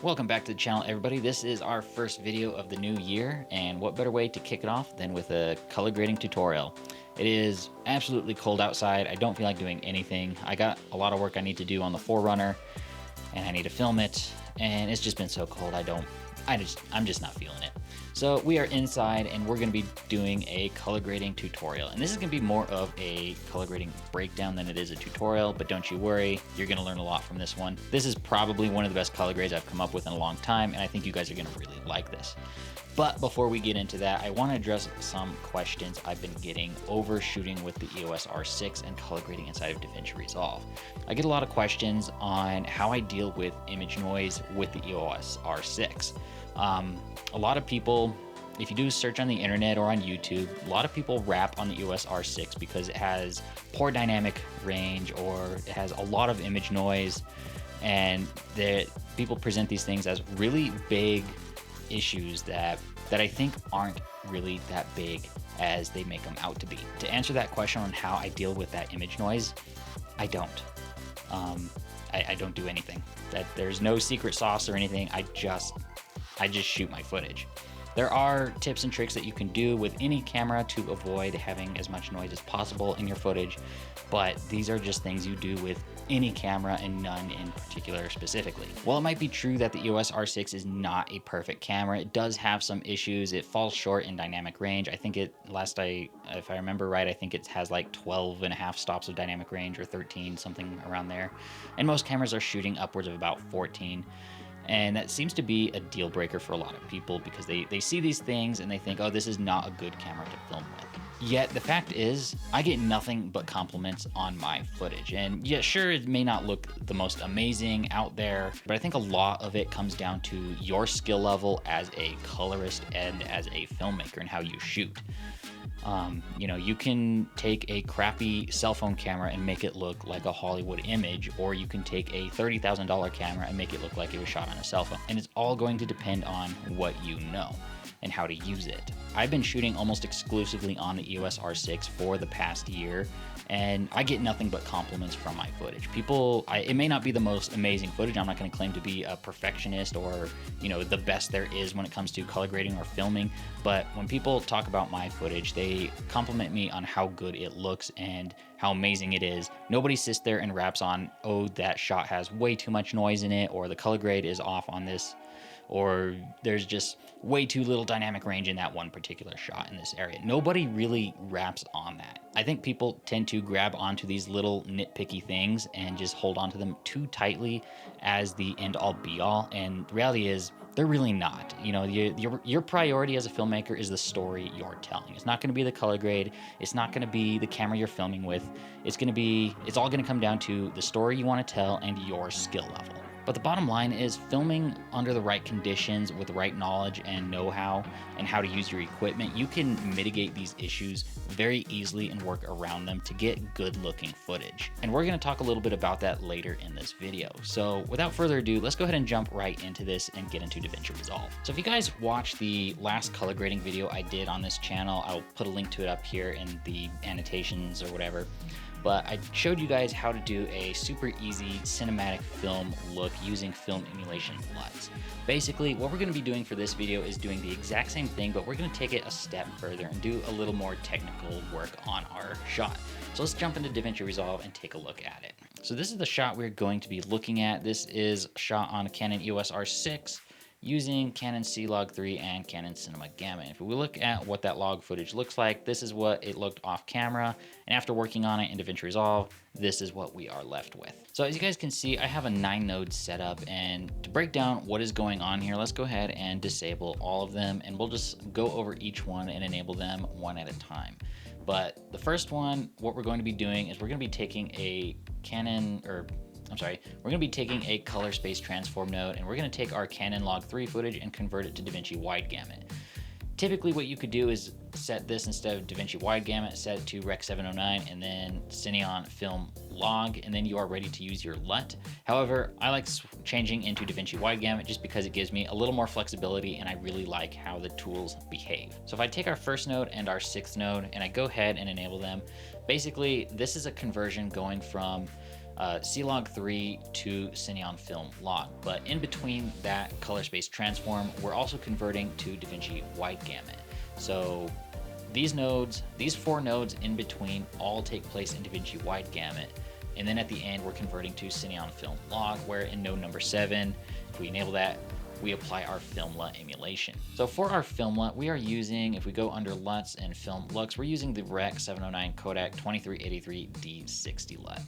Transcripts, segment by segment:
Welcome back to the channel, everybody. This is our first video of the new year, and what better way to kick it off than with a color grading tutorial. It is absolutely cold outside. I don't feel like doing anything. I got a lot of work I need to do on the Forerunner, and I need to film it, and it's just been so cold. I'm just not feeling it. So we are inside, and we're going to be doing a color grading tutorial, and this is going to be more of a color grading breakdown than it is a tutorial, but don't you worry, you're going to learn a lot from this one. This is probably one of the best color grades I've come up with in a long time, and I think you guys are going to really like this. But before we get into that, I want to address some questions I've been getting over shooting with the EOS R6 and color grading inside of DaVinci Resolve. I get a lot of questions on how I deal with image noise with the EOS R6. A lot of people, if you do a search on the internet or on YouTube, a lot of people rap on the EOS R6 because it has poor dynamic range or it has a lot of image noise, and that people present these things as really big issues that I think aren't really that big as they make them out to be. To answer that question on how I deal with that image noise, I don't. I don't do anything. There's no secret sauce or anything. I just shoot my footage. There are tips and tricks that you can do with any camera to avoid having as much noise as possible in your footage, but these are just things you do with any camera and none in particular specifically. While it might be true that the EOS R6 is not a perfect camera, it does have some issues. It falls short in dynamic range. I think if I remember right, I think it has like 12 and a half stops of dynamic range or 13, something around there. And most cameras are shooting upwards of about 14. And that seems to be a deal breaker for a lot of people because they see these things and they think, oh, this is not a good camera to film with. Yet the fact is, I get nothing but compliments on my footage. And yeah, sure, it may not look the most amazing out there, but I think a lot of it comes down to your skill level as a colorist and as a filmmaker and how you shoot. You can take a crappy cell phone camera and make it look like a Hollywood image, or you can take a $30,000 camera and make it look like it was shot on a cell phone. And it's all going to depend on what you know and how to use it. I've been shooting almost exclusively on the EOS R6 for the past year, and I get nothing but compliments from my footage. It may not be the most amazing footage. I'm not going to claim to be a perfectionist or, the best there is when it comes to color grading or filming, but when people talk about my footage, they compliment me on how good it looks and how amazing it is. Nobody sits there and raps on, oh, that shot has way too much noise in it, or the color grade is off on this, or there's just way too little dynamic range in that one particular shot in this area. Nobody really raps on that. I think people tend to grab onto these little nitpicky things and just hold onto them too tightly as the end-all be-all, and the reality is they're really not. Your priority as a filmmaker is the story you're telling. It's not going to be the color grade. It's not going to be the camera you're filming with. It's all going to come down to the story you want to tell and your skill level. But the bottom line is filming under the right conditions with the right knowledge and know-how and how to use your equipment, you can mitigate these issues very easily and work around them to get good-looking footage. And we're going to talk a little bit about that later in this video. So without further ado, let's go ahead and jump right into this and get into DaVinci Resolve. So if you guys watched the last color grading video I did on this channel, I'll put a link to it up here in the annotations or whatever. But I showed you guys how to do a super easy cinematic film look using film emulation LUTs. Basically, what we're going to be doing for this video is doing the exact same thing, but we're going to take it a step further and do a little more technical work on our shot. So let's jump into DaVinci Resolve and take a look at it. So this is the shot we're going to be looking at. This is shot on a Canon EOS R6. Using Canon C-Log3 and Canon Cinema Gamma. If we look at what that log footage looks like, this is what it looked off camera, and after working on it in DaVinci Resolve, this is what we are left with. So as you guys can see, I have a 9-node setup, and to break down what is going on here, let's go ahead and disable all of them, and we'll just go over each one and enable them one at a time. But the first one, what we're going to be doing is we're going to be taking a we're going to be taking a color space transform node, and we're going to take our Canon Log3 footage and convert it to DaVinci Wide Gamut. Typically what you could do is set this, instead of DaVinci Wide Gamut, set it to Rec 709 and then Cineon Film Log, and then you are ready to use your LUT. However, I like changing into DaVinci Wide Gamut just because it gives me a little more flexibility and I really like how the tools behave. So if I take our first node and our sixth node and I go ahead and enable them, basically this is a conversion going from C-Log 3 to Cineon Film Log. But in between that color space transform, we're also converting to DaVinci Wide Gamut. So these nodes, these 4 nodes in between, all take place in DaVinci Wide Gamut. And then at the end, we're converting to Cineon Film Log, where in node number 7, if we enable that, we apply our film LUT emulation. So for our film LUT, we are using, if we go under LUTs and film looks, we're using the Rec 709 Kodak 2383 D60 LUT.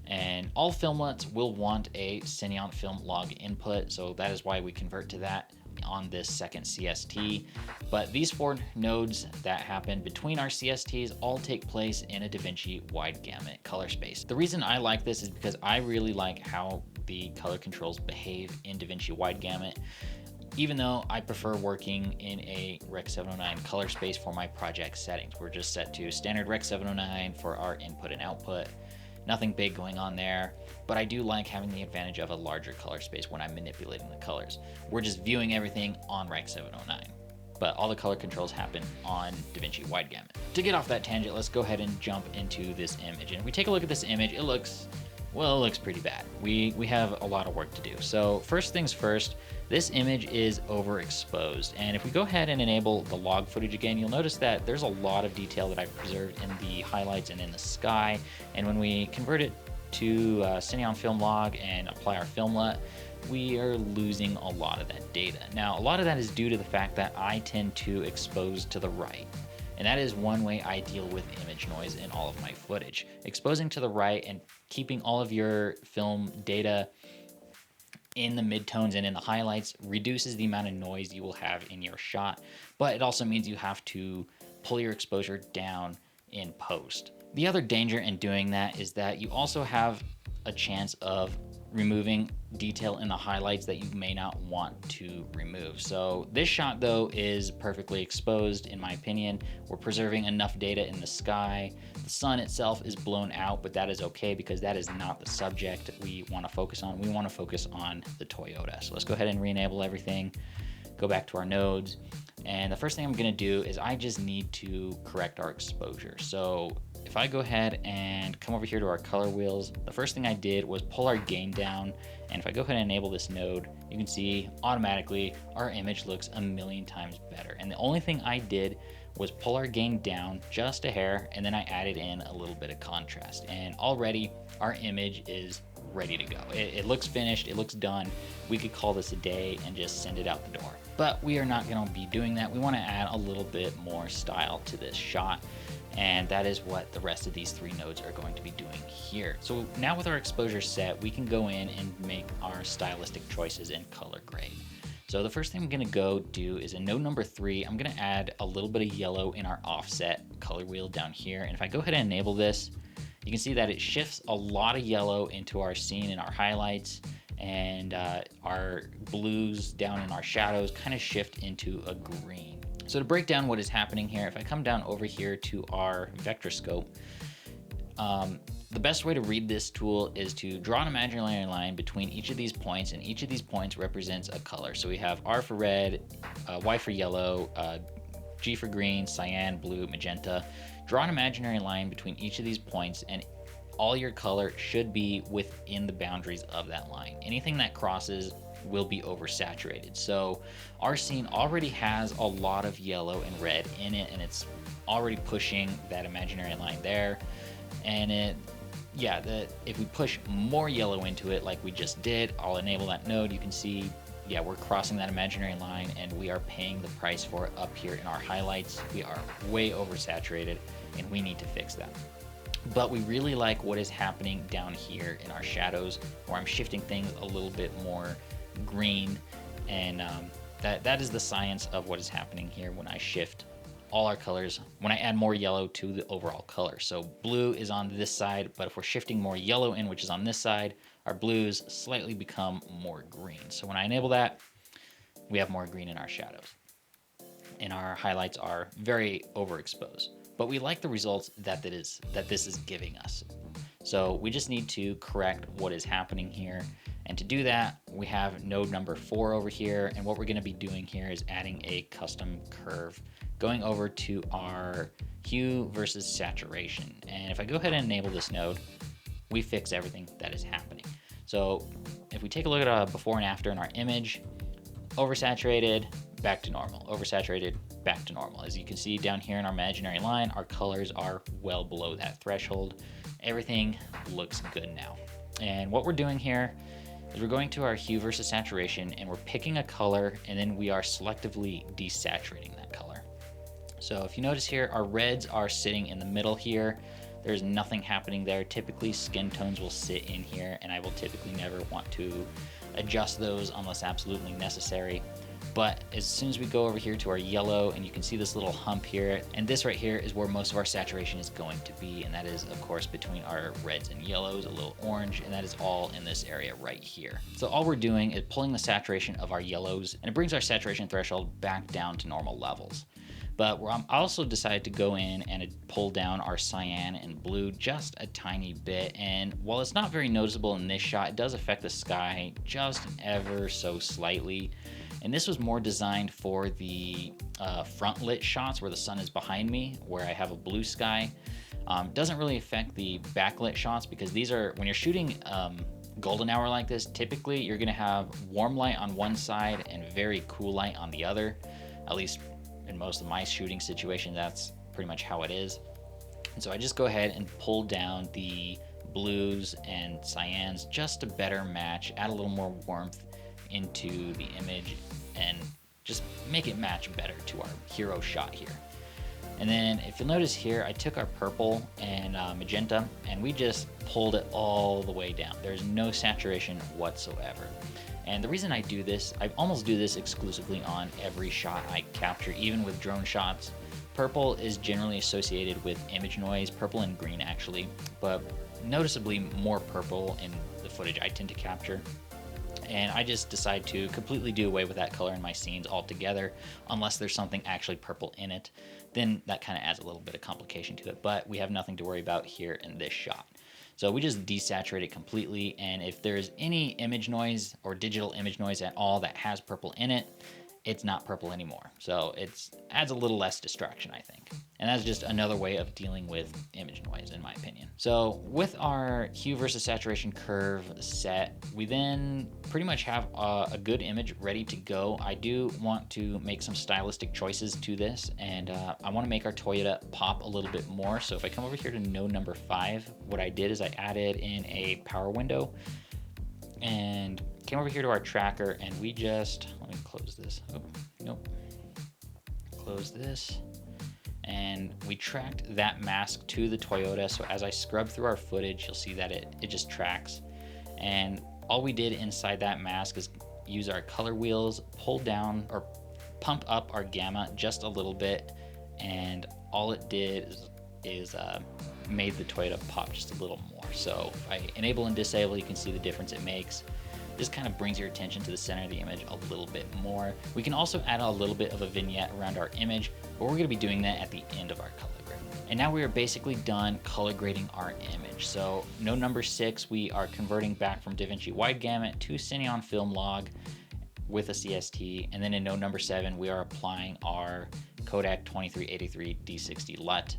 And all film LUTs will want a Cineon Film Log input, so that is why we convert to that on this second CST. But these 4 nodes that happen between our CSTs all take place in a DaVinci Wide Gamut color space. The reason I like this is because I really like how the color controls behave in DaVinci Wide Gamut, even though I prefer working in a Rec 709 color space for my project settings. We're just set to standard Rec 709 for our input and output. Nothing big going on there, but I do like having the advantage of a larger color space when I'm manipulating the colors. We're just viewing everything on Rec 709, but all the color controls happen on DaVinci Wide Gamut. To get off that tangent, let's go ahead and jump into this image. And if we take a look at this image, it looks pretty bad. We have a lot of work to do. So first things first, this image is overexposed. And if we go ahead and enable the log footage again, you'll notice that there's a lot of detail that I've preserved in the highlights and in the sky. And when we convert it to Cineon Film Log and apply our film LUT, we are losing a lot of that data. Now, a lot of that is due to the fact that I tend to expose to the right. And that is one way I deal with image noise in all of my footage. Exposing to the right and keeping all of your film data in the midtones and in the highlights reduces the amount of noise you will have in your shot, but it also means you have to pull your exposure down in post. The other danger in doing that is that you also have a chance of removing detail in the highlights that you may not want to remove. So this shot though is perfectly exposed in my opinion. We're preserving enough data in the sky. The sun itself is blown out, but that is okay because that is not the subject we want to focus on. We want to focus on the Toyota. So let's go ahead and re-enable everything, go back to our nodes. And the first thing I'm gonna do is I just need to correct our exposure. So if I go ahead and come over here to our color wheels, the first thing I did was pull our gain down. And if I go ahead and enable this node, you can see automatically our image looks a million times better. And the only thing I did was pull our gain down just a hair, and then I added in a little bit of contrast. And already our image is ready to go. It looks finished, it looks done. We could call this a day and just send it out the door. But we are not gonna be doing that. We wanna add a little bit more style to this shot. And that is what the rest of these 3 nodes are going to be doing here. So now with our exposure set, we can go in and make our stylistic choices in color grade. So the first thing I'm gonna go do is in node number 3, I'm gonna add a little bit of yellow in our offset color wheel down here. And if I go ahead and enable this, you can see that it shifts a lot of yellow into our scene and our highlights, and our blues down in our shadows kind of shift into a green. So to break down what is happening here, if I come down over here to our vector scope, the best way to read this tool is to draw an imaginary line between each of these points, and each of these points represents a color. So we have R for red, Y for yellow, G for green, cyan, blue, magenta. Draw an imaginary line between each of these points, and all your color should be within the boundaries of that line. Anything that crosses will be oversaturated. So our scene already has a lot of yellow and red in it, and it's already pushing that imaginary line there. And if we push more yellow into it like we just did, I'll enable that node. You can see, yeah, we're crossing that imaginary line and we are paying the price for it up here in our highlights. We are way oversaturated and we need to fix that. But we really like what is happening down here in our shadows, where I'm shifting things a little bit more green, and that is the science of what is happening here when I shift all our colors, when I add more yellow to the overall color. So blue is on this side, but if we're shifting more yellow in, which is on this side, our blues slightly become more green. So when I enable that, we have more green in our shadows, and our highlights are very overexposed. But we like the results that this is giving us. So we just need to correct what is happening here. And to do that, we have node number 4 over here. And what we're gonna be doing here is adding a custom curve, going over to our hue versus saturation. And if I go ahead and enable this node, we fix everything that is happening. So if we take a look at a before and after in our image, oversaturated, back to normal, oversaturated, back to normal. As you can see down here in our imaginary line, our colors are well below that threshold. Everything looks good now. And what we're doing here is we're going to our hue versus saturation, and we're picking a color, and then we are selectively desaturating that color. So if you notice here, our reds are sitting in the middle here. There's nothing happening there. Typically skin tones will sit in here, and I will typically never want to adjust those unless absolutely necessary. But as soon as we go over here to our yellow, and you can see this little hump here, and this right here is where most of our saturation is going to be, and that is of course between our reds and yellows, a little orange, and that is all in this area right here. So all we're doing is pulling the saturation of our yellows, and it brings our saturation threshold back down to normal levels. But I also decided to go in and pull down our cyan and blue just a tiny bit, and while it's not very noticeable in this shot, it does affect the sky just ever so slightly. And this was more designed for the front lit shots where the sun is behind me, where I have a blue sky. Doesn't really affect the backlit shots, because these are, when you're shooting golden hour like this, typically you're gonna have warm light on one side and very cool light on the other. At least in most of my shooting situations, that's pretty much how it is. And so I just go ahead and pull down the blues and cyans just to better match, add a little more warmth into the image, and just make it match better to our hero shot here. And then if you'll notice here, I took our purple and magenta, and we just pulled it all the way down. There's no saturation whatsoever. And the reason I do this, I almost do this exclusively on every shot I capture, even with drone shots. Purple is generally associated with image noise, purple and green actually, but noticeably more purple in the footage I tend to capture. And I just decide to completely do away with that color in my scenes altogether, unless there's something actually purple in it. Then that kind of adds a little bit of complication to it, but we have nothing to worry about here in this shot. So we just desaturate it completely, and if there's any image noise or digital image noise at all that has purple in it, it's not purple anymore. So it adds a little less distraction, I think. And that's just another way of dealing with image noise, in my opinion. So with our hue versus saturation curve set, we then pretty much have a good image ready to go. I do want to make some stylistic choices to this, and I want to make our Toyota pop a little bit more. So if I come over here to node number 5, what I did is I added in a power window and came over here to our tracker, and we just, let me close this. Oh, nope. Close this. And we tracked that mask to the Toyota. So as I scrub through our footage, you'll see that it just tracks. And all we did inside that mask is use our color wheels, pull down or pump up our gamma just a little bit. And all it did is made the Toyota pop just a little more. So if I enable and disable, you can see the difference it makes. This kind of brings your attention to the center of the image a little bit more. We can also add a little bit of a vignette around our image, but we're gonna be doing that at the end of our color grade. And now we are basically done color grading our image. So node number 6, we are converting back from DaVinci wide gamut to Cineon film log with a CST. And then in node number 7, we are applying our Kodak 2383 D60 LUT.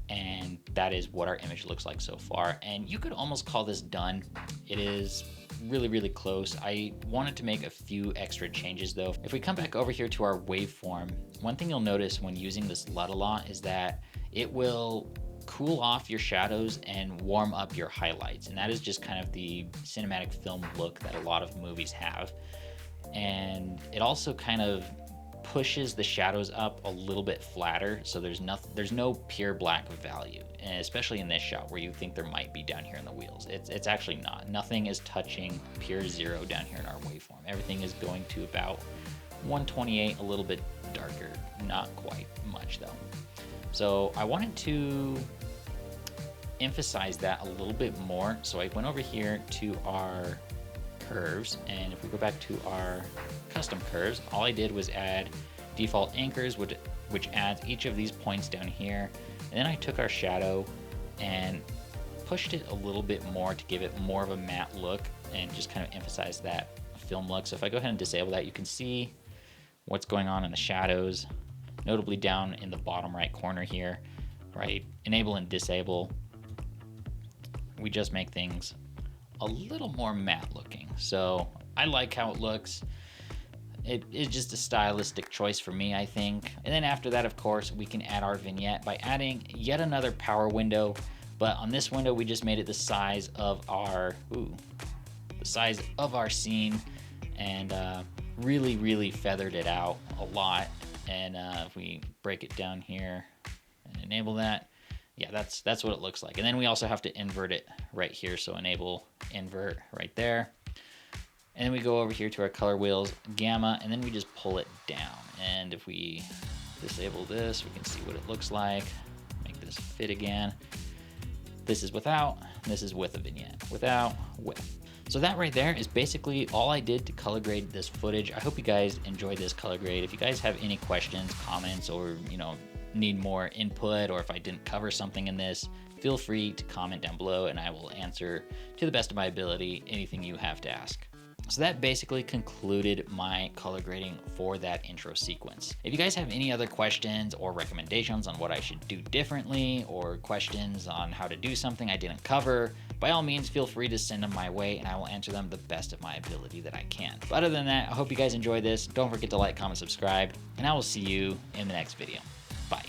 And that is what our image looks like so far. And you could almost call this done. It is really close. I wanted to make a few extra changes though. If we come back over here to our waveform, one thing you'll notice when using this LUT a lot is that it will cool off your shadows and warm up your highlights. And that is just kind of the cinematic film look that a lot of movies have. And it also kind of pushes the shadows up a little bit flatter, so there's no pure black value, and especially in this shot where you think there might be down here in the wheels. It's actually not. Nothing is touching pure 0 down here in our waveform. Everything is going to about 128, a little bit darker, not quite much though. So I wanted to emphasize that a little bit more, so I went over here to our curves, and if we go back to our custom curves, all I did was add default anchors, which adds each of these points down here. And then I took our shadow and pushed it a little bit more to give it more of a matte look and just kind of emphasize that film look. So if I go ahead and disable that, you can see what's going on in the shadows, notably down in the bottom right corner here, right? Enable and disable. we just make things a little more matte looking. So I like how it looks. It is just a stylistic choice for me, I think. And then after that, of course, we can add our vignette by adding yet another power window. But on this window, we just made it the size of our, the size of our scene, and really feathered it out a lot. And if we break it down here and enable that, yeah, that's what it looks like. And then we also have to invert it right here. So enable invert right there. And then we go over here to our color wheels, gamma, and then we just pull it down. And if we disable this, we can see what it looks like. Make this fit again. This is without, this is with a vignette. Without, with. So that right there is basically all I did to color grade this footage. I hope you guys enjoyed this color grade. If you guys have any questions, comments, or need more input, or if I didn't cover something in this, feel free to comment down below and I will answer to the best of my ability anything you have to ask. So that basically concluded my color grading for that intro sequence. If you guys have any other questions or recommendations on what I should do differently, or questions on how to do something I didn't cover, by all means, feel free to send them my way and I will answer them the best of my ability that I can. But other than that, I hope you guys enjoyed this. Don't forget to like, comment, subscribe, and I will see you in the next video. Bye.